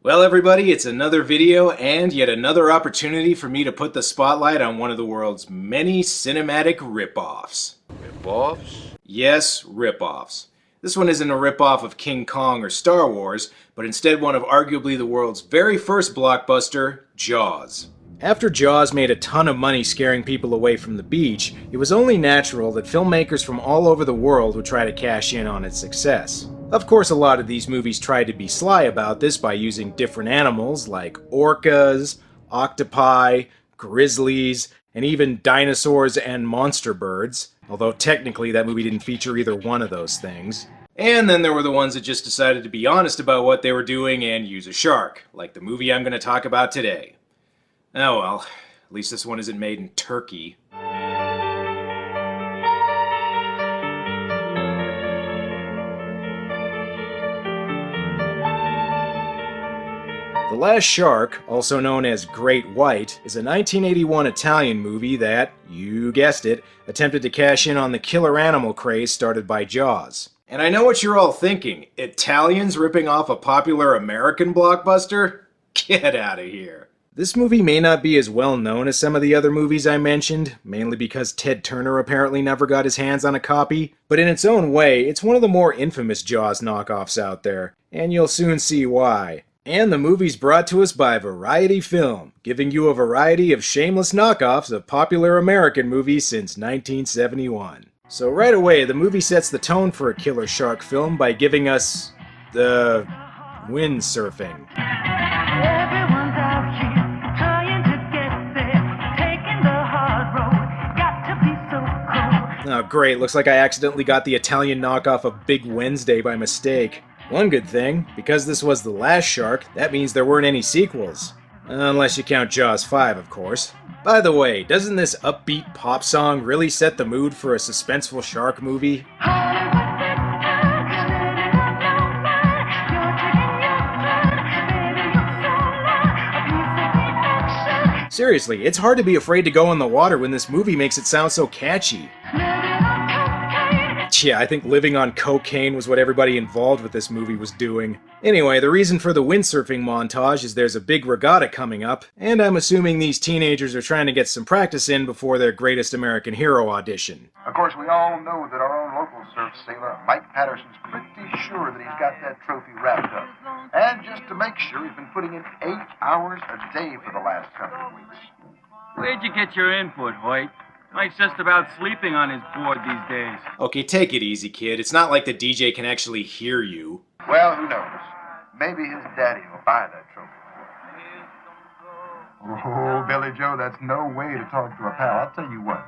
Well, everybody, it's another video and yet another opportunity for me to put the spotlight on one of the world's many cinematic rip-offs. Rip-offs? Yes, rip-offs. This one isn't a rip-off of King Kong or Star Wars, but instead one of arguably the world's very first blockbuster, Jaws. After Jaws made a ton of money scaring people away from the beach, it was only natural that filmmakers from all over the world would try to cash in on its success. Of course, a lot of these movies tried to be sly about this by using different animals like orcas, octopi, grizzlies, and even dinosaurs and monster birds, although technically that movie didn't feature either one of those things. And then there were the ones that just decided to be honest about what they were doing and use a shark, like the movie I'm going to talk about today. Oh well, at least this one isn't made in Turkey. The Last Shark, also known as Great White, is a 1981 Italian movie that, you guessed it, attempted to cash in on the killer animal craze started by Jaws. And I know what you're all thinking, Italians ripping off a popular American blockbuster? Get out of here. This movie may not be as well known as some of the other movies I mentioned, mainly because Ted Turner apparently never got his hands on a copy, but in its own way, it's one of the more infamous Jaws knockoffs out there, and you'll soon see why. And the movie's brought to us by Variety Film, giving you a variety of shameless knockoffs of popular American movies since 1971. So right away, the movie sets the tone for a killer shark film by giving us the windsurfing. Everyone's out here trying to get there, taking the hard road, got to be so cold. Oh great, looks like I accidentally got the Italian knockoff of Big Wednesday by mistake. One good thing, because this was The Last Shark, that means there weren't any sequels. Unless you count Jaws 5, of course. By the way, doesn't this upbeat pop song really set the mood for a suspenseful shark movie? Seriously, it's hard to be afraid to go in the water when this movie makes it sound so catchy. Yeah, I think living on cocaine was what everybody involved with this movie was doing. Anyway, the reason for the windsurfing montage is there's a big regatta coming up, and I'm assuming these teenagers are trying to get some practice in before their Greatest American Hero audition. Of course, we all know that our own local surf sailor, Mike Patterson's pretty sure that he's got that trophy wrapped up. And just to make sure, he's been putting in 8 hours a day for the last couple of weeks. Where'd you get your input, Hoyt? Mike's just about sleeping on his board these days. Okay, take it easy, kid. It's not like the DJ can actually hear you. Well, who knows? Maybe his daddy will buy that trophy for him. Oh, Billy Joe, that's no way to talk to a pal. I'll tell you what.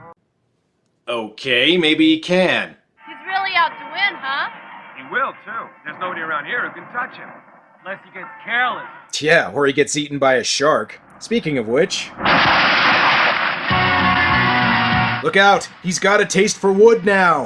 Okay, maybe he can. He's really out to win, huh? He will, too. There's nobody around here who can touch him. Unless he gets careless. Yeah, or he gets eaten by a shark. Speaking of which... Look out! He's got a taste for wood now!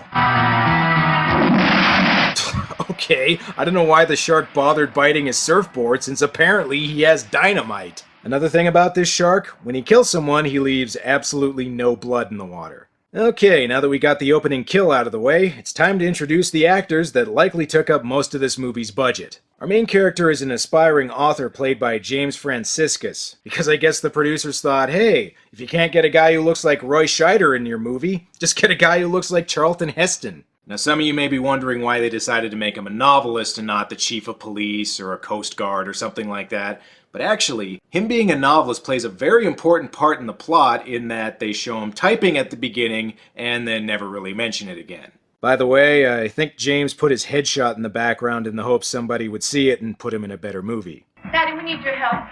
Okay, I don't know why the shark bothered biting his surfboard since apparently he has dynamite. Another thing about this shark, when he kills someone, he leaves absolutely no blood in the water. Okay, now that we got the opening kill out of the way, it's time to introduce the actors that likely took up most of this movie's budget. Our main character is an aspiring author played by James Franciscus, because I guess the producers thought, hey, if you can't get a guy who looks like Roy Scheider in your movie, just get a guy who looks like Charlton Heston. Now some of you may be wondering why they decided to make him a novelist and not the chief of police or a coast guard or something like that, but actually, him being a novelist plays a very important part in the plot in that they show him typing at the beginning and then never really mention it again. By the way, I think James put his headshot in the background in the hopes somebody would see it and put him in a better movie. Daddy, we need your help.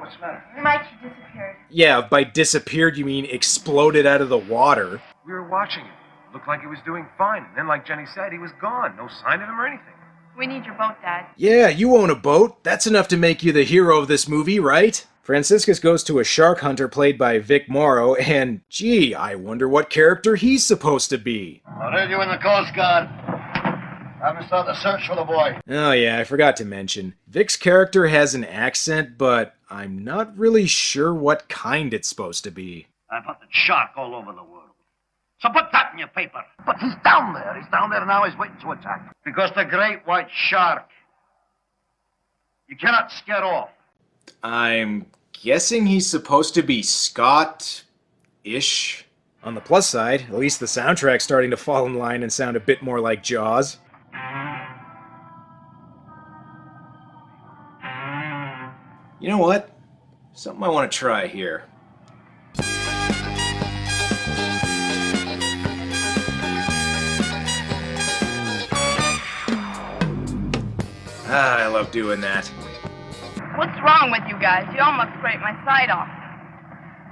What's the matter? Mikey disappeared. Yeah, by disappeared you mean exploded out of the water. We were watching him. Looked like he was doing fine. And then, like Jenny said, he was gone. No sign of him or anything. We need your boat, Dad. Yeah, you own a boat. That's enough to make you the hero of this movie, right? Franciscus goes to a shark hunter played by Vic Morrow, and gee, I wonder what character he's supposed to be. I heard you in the Coast Guard. Time to start the search for the boy. Oh yeah, I forgot to mention. Vic's character has an accent, but I'm not really sure what kind it's supposed to be. I've hunted shark all over the world. So put that in your paper. But he's down there. He's down there now. He's waiting to attack. Because the great white shark You cannot scare off. I'm guessing he's supposed to be Scott-ish. On the plus side, at least the soundtrack's starting to fall in line and sound a bit more like Jaws. You know what? Something I want to try here. I love doing that. What's wrong with you guys? You almost scraped my side off.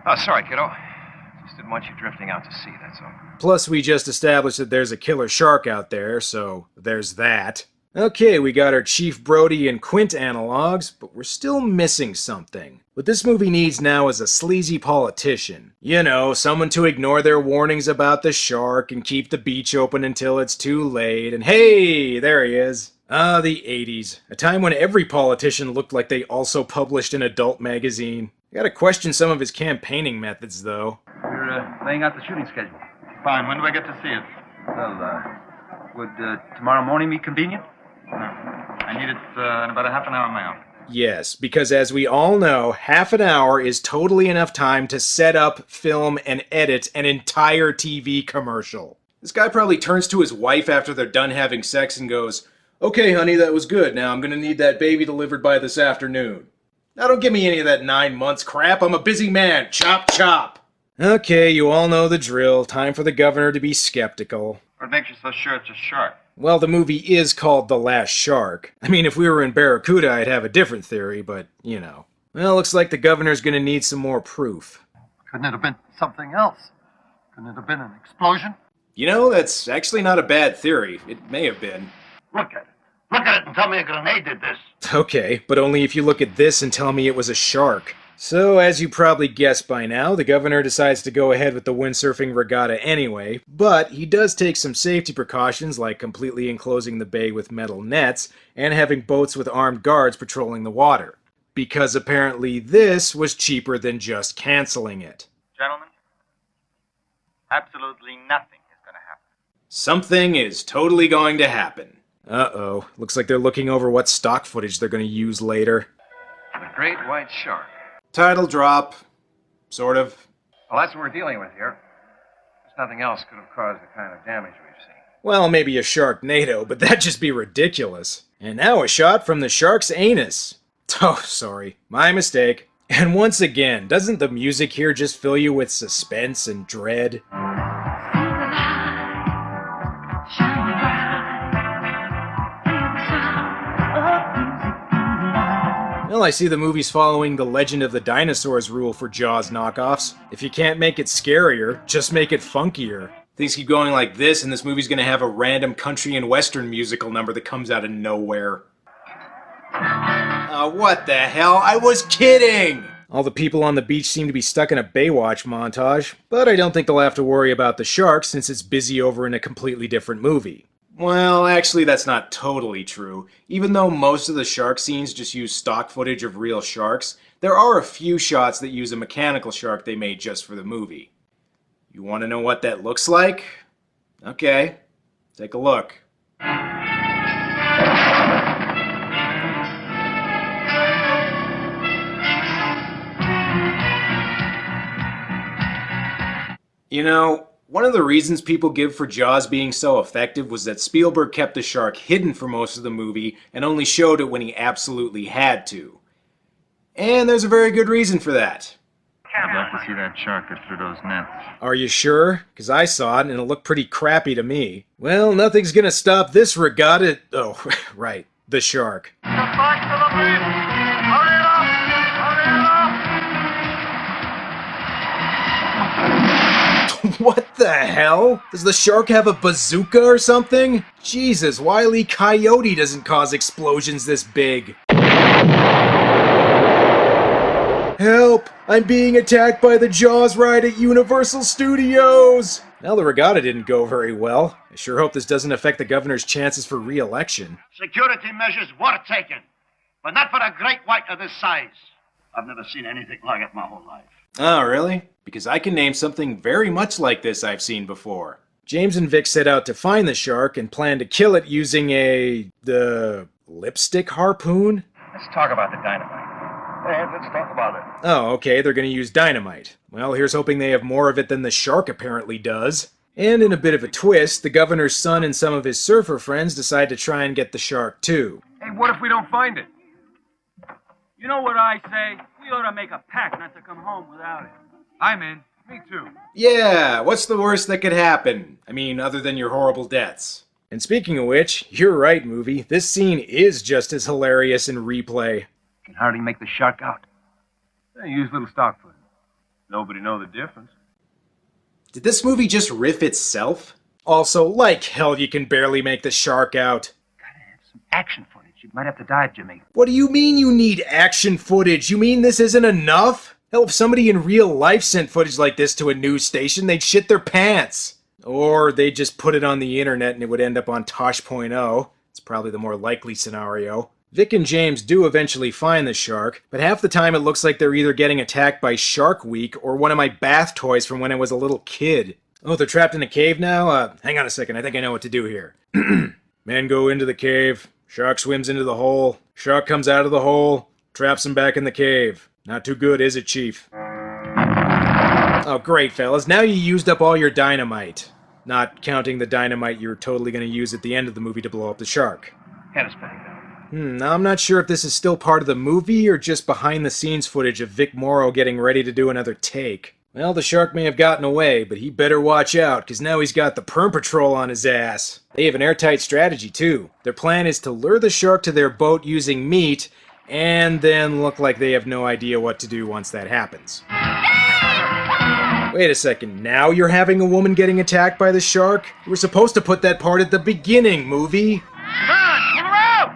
Oh, sorry, kiddo. Just didn't want you drifting out to sea, that's all. Plus, we just established that there's a killer shark out there, so there's that. Okay, we got our Chief Brody and Quint analogs, but we're still missing something. What this movie needs now is a sleazy politician. You know, someone to ignore their warnings about the shark and keep the beach open until it's too late. And hey, there he is. Ah, the 80s. A time when every politician looked like they also published an adult magazine. I gotta question some of his campaigning methods, though. We're laying out the shooting schedule. Fine. When do I get to see it? Well, would tomorrow morning be convenient? No. I need it in about a half an hour in my office. Yes, because as we all know, half an hour is totally enough time to set up, film, and edit an entire TV commercial. This guy probably turns to his wife after they're done having sex and goes, "Okay, honey, that was good. Now I'm gonna need that baby delivered by this afternoon." Now don't give me any of that 9 months crap. I'm a busy man. Chop, chop. Okay, you all know the drill. Time for the governor to be skeptical. What makes you so sure it's a shark? Well, the movie is called The Last Shark. I mean, if we were in Barracuda, I'd have a different theory, but, you know. Well, looks like the governor's gonna need some more proof. Couldn't it have been something else? Couldn't it have been an explosion? You know, that's actually not a bad theory. It may have been. Look at it. Look at it and tell me a grenade did this. Okay, but only if you look at this and tell me it was a shark. So, as you probably guessed by now, the governor decides to go ahead with the windsurfing regatta anyway, but he does take some safety precautions like completely enclosing the bay with metal nets and having boats with armed guards patrolling the water. Because apparently this was cheaper than just canceling it. Gentlemen, absolutely nothing is going to happen. Something is totally going to happen. Uh-oh, looks like they're looking over what stock footage they're going to use later. The great white shark. Title drop. Sort of. Well, that's what we're dealing with here. There's nothing else could have caused the kind of damage we've seen. Well, maybe a Sharknado, but that'd just be ridiculous. And now a shot from the shark's anus. Oh, sorry. My mistake. And once again, doesn't the music here just fill you with suspense and dread? Well, I see the movie's following the Legend of the Dinosaurs rule for Jaws knockoffs. If you can't make it scarier, just make it funkier. Things keep going like this, and this movie's gonna have a random country and western musical number that comes out of nowhere. What the hell? I was kidding! All the people on the beach seem to be stuck in a Baywatch montage, but I don't think they'll have to worry about the shark since it's busy over in a completely different movie. Well, actually, that's not totally true. Even though most of the shark scenes just use stock footage of real sharks, there are a few shots that use a mechanical shark they made just for the movie. You want to know what that looks like? Okay, take a look. You know, one of the reasons people give for Jaws being so effective was that Spielberg kept the shark hidden for most of the movie and only showed it when he absolutely had to. And there's a very good reason for that. I'd love to see that shark get through those nets. Are you sure? Because I saw it and it looked pretty crappy to me. Well, nothing's gonna stop this regatta. Oh, right, the shark. What the hell? Does the shark have a bazooka or something? Jesus, Wile E. Coyote doesn't cause explosions this big. Help! I'm being attacked by the Jaws ride at Universal Studios! Well, the regatta didn't go very well. I sure hope this doesn't affect the governor's chances for re-election. Security measures were taken, but not for a great white of this size. I've never seen anything like it my whole life. Oh, really? Because I can name something very much like this I've seen before. James and Vic set out to find the shark and plan to kill it using the lipstick harpoon? Let's talk about the dynamite. Let's talk about it. Oh, okay, they're gonna use dynamite. Well, here's hoping they have more of it than the shark apparently does. And in a bit of a twist, the governor's son and some of his surfer friends decide to try and get the shark too. Hey, what if we don't find it? You know what I say? We ought to make a pact not to come home without it. I'm in. Me too. Yeah, what's the worst that could happen? I mean, other than your horrible deaths. And speaking of which, you're right, movie. This scene is just as hilarious in replay. Can hardly make the shark out. They use little stock footage. Nobody know the difference. Did this movie just riff itself? Also, like hell, you can barely make the shark out. Gotta have some action footage. You might have to dive, Jimmy. What do you mean you need action footage? You mean this isn't enough? Hell, if somebody in real life sent footage like this to a news station, they'd shit their pants. Or they'd just put it on the internet and it would end up on Tosh.0. It's probably the more likely scenario. Vic and James do eventually find the shark, but half the time it looks like they're either getting attacked by Shark Week or one of my bath toys from when I was a little kid. Oh, they're trapped in a cave now? Hang on a second, I think I know what to do here. Men go into the cave, shark swims into the hole, shark comes out of the hole, traps him back in the cave. Not too good, is it, Chief? Oh, great, fellas. Now you used up all your dynamite. Not counting the dynamite you're totally going to use at the end of the movie to blow up the shark. Head is pretty good. Now I'm not sure if this is still part of the movie or just behind-the-scenes footage of Vic Morrow getting ready to do another take. Well, the shark may have gotten away, but he better watch out, because now he's got the Perm Patrol on his ass. They have an airtight strategy, too. Their plan is to lure the shark to their boat using meat, and then look like they have no idea what to do once that happens. Wait a second, now you're having a woman getting attacked by the shark? You were supposed to put that part at the beginning, movie.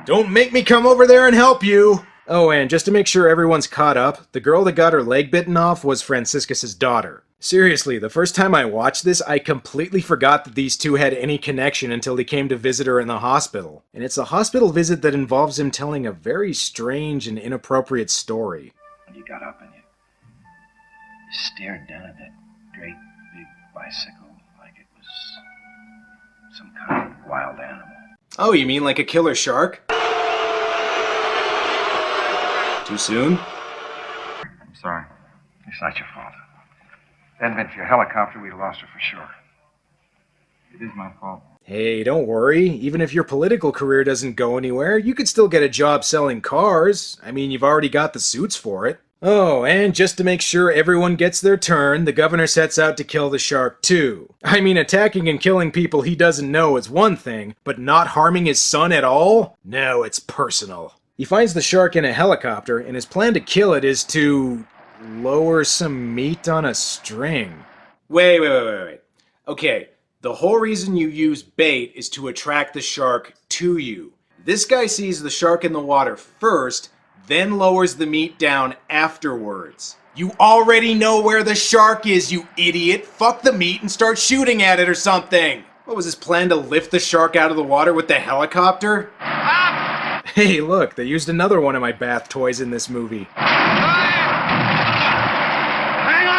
Don't make me come over there and help you! Oh, and just to make sure everyone's caught up, the girl that got her leg bitten off was Franciscus's daughter. Seriously, the first time I watched this, I completely forgot that these two had any connection until he came to visit her in the hospital. And it's a hospital visit that involves him telling a very strange and inappropriate story. When you got up and you stared down at that great big bicycle like it was some kind of wild animal. Oh, you mean like a killer shark? Too soon? I'm sorry. It's not your fault. If it hadn't been for your helicopter, we'd have lost her for sure. It is my fault. Hey, don't worry. Even if your political career doesn't go anywhere, you could still get a job selling cars. I mean, you've already got the suits for it. Oh, and just to make sure everyone gets their turn, the governor sets out to kill the shark too. I mean, attacking and killing people he doesn't know is one thing, but not harming his son at all? No, it's personal. He finds the shark in a helicopter, and his plan to kill it is to lower some meat on a string. Wait. Okay, the whole reason you use bait is to attract the shark to you. This guy sees the shark in the water first, then lowers the meat down afterwards. You already know where the shark is, you idiot! Fuck the meat and start shooting at it or something! What was his plan, to lift the shark out of the water with the helicopter? Hey, look, they used another one of my bath toys in this movie. Hang on!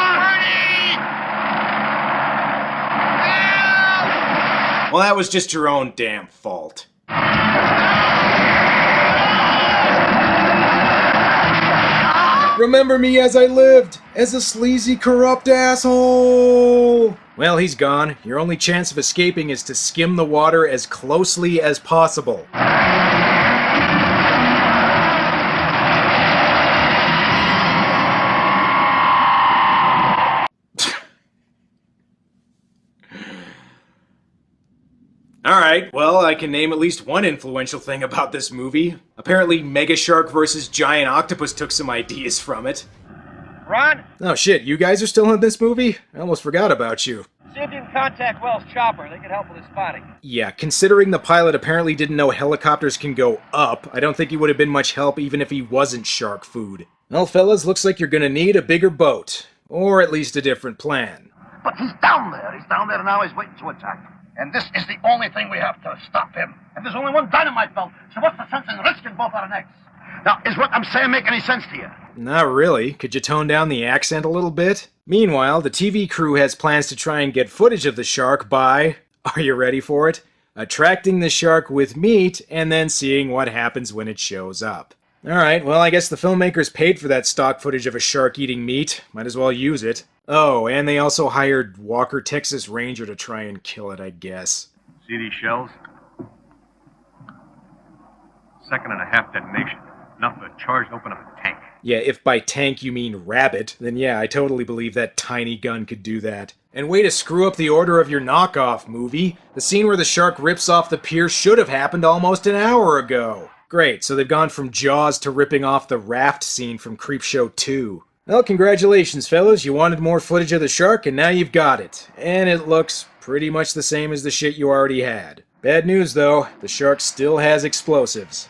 Well, that was just your own damn fault. Remember me as I lived, as a sleazy, corrupt asshole! Well, he's gone. Your only chance of escaping is to skim the water as closely as possible. Alright, well, I can name at least one influential thing about this movie. Apparently, Mega Shark vs. Giant Octopus took some ideas from it. Ron, Oh shit, you guys are still in this movie? I almost forgot about you. see if you can contact Wells' chopper. They can help with his spotting. Yeah, considering the pilot apparently didn't know helicopters can go up, I don't think he would have been much help even if he wasn't shark food. Well, fellas, looks like you're gonna need a bigger boat. Or at least a different plan. But he's down there. He's down there now. He's waiting to attack. And this is the only thing we have to stop him. And there's only one dynamite belt, so what's the sense in risking both our necks? Now, is what I'm saying make any sense to you? Not really. Could you tone down the accent a little bit? Meanwhile, the TV crew has plans to try and get footage of the shark by, are you ready for it? Attracting the shark with meat and then seeing what happens when it shows up. Alright, well, I guess the filmmakers paid for that stock footage of a shark eating meat. Might as well use it. Oh, and they also hired Walker, Texas Ranger to try and kill it, I guess. See these shells? 2.5 detonation. Enough to charge to open up a tank. Yeah, if by tank you mean rabbit, then yeah, I totally believe that tiny gun could do that. And way to screw up the order of your knockoff movie. The scene where the shark rips off the pier should have happened almost an hour ago. Great, so they've gone from Jaws to ripping off the raft scene from Creepshow 2. Well, congratulations, fellas. You wanted more footage of the shark, and now you've got it. And it looks pretty much the same as the shit you already had. Bad news, though. The shark still has explosives.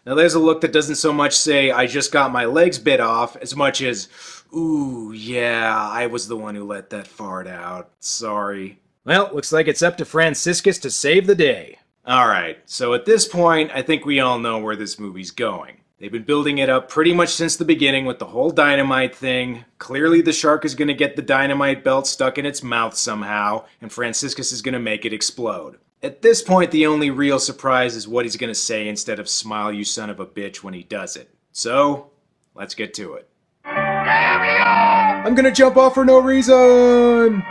Now there's a look that doesn't so much say, I just got my legs bit off, as much as, ooh, yeah, I was the one who let that fart out. Sorry. Well, looks like it's up to Franciscus to save the day. Alright, so at this point, I think we all know where this movie's going. They've been building it up pretty much since the beginning with the whole dynamite thing. Clearly the shark is going to get the dynamite belt stuck in its mouth somehow, and Franciscus is going to make it explode. At this point, the only real surprise is what he's going to say instead of "smile, you son of a bitch," when he does it. So, let's get to it. I'm going to jump off for no reason!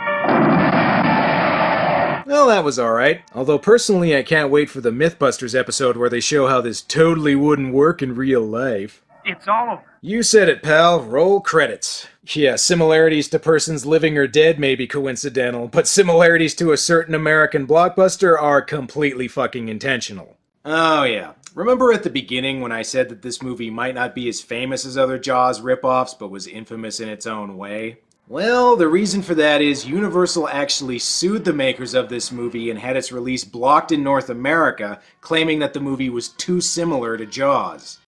Well, that was alright. Although personally, I can't wait for the Mythbusters episode where they show how this totally wouldn't work in real life. It's all over. You said it, pal. Roll credits. Yeah, similarities to persons living or dead may be coincidental, but similarities to a certain American blockbuster are completely fucking intentional. Oh yeah. Remember at the beginning when I said that this movie might not be as famous as other Jaws ripoffs, but was infamous in its own way? Well, the reason for that is Universal actually sued the makers of this movie and had its release blocked in North America, claiming that the movie was too similar to Jaws.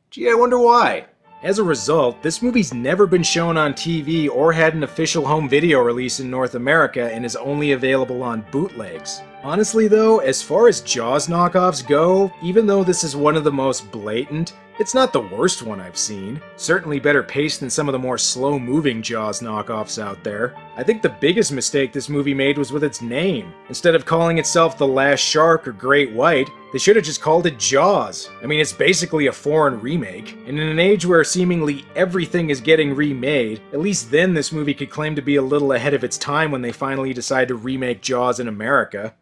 Gee, I wonder why. As a result, this movie's never been shown on TV or had an official home video release in North America and is only available on bootlegs. Honestly though, as far as Jaws knockoffs go, even though this is one of the most blatant, it's not the worst one I've seen. Certainly better paced than some of the more slow-moving Jaws knockoffs out there. I think the biggest mistake this movie made was with its name. Instead of calling itself The Last Shark or Great White, they should have just called it Jaws. I mean, it's basically a foreign remake. And in an age where seemingly everything is getting remade, at least then this movie could claim to be a little ahead of its time when they finally decide to remake Jaws in America.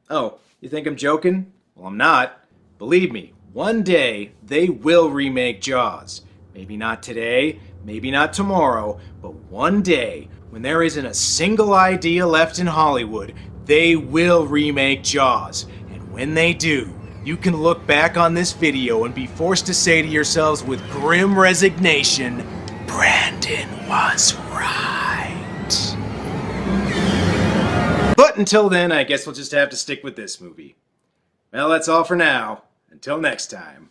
Oh, you think I'm joking? Well, I'm not. Believe me, one day they will remake Jaws. Maybe not today, maybe not tomorrow, but one day, when there isn't a single idea left in Hollywood, they will remake Jaws. And when they do, you can look back on this video and be forced to say to yourselves with grim resignation, Brandon was right. But until then, I guess we'll just have to stick with this movie. Well, that's all for now. Until next time.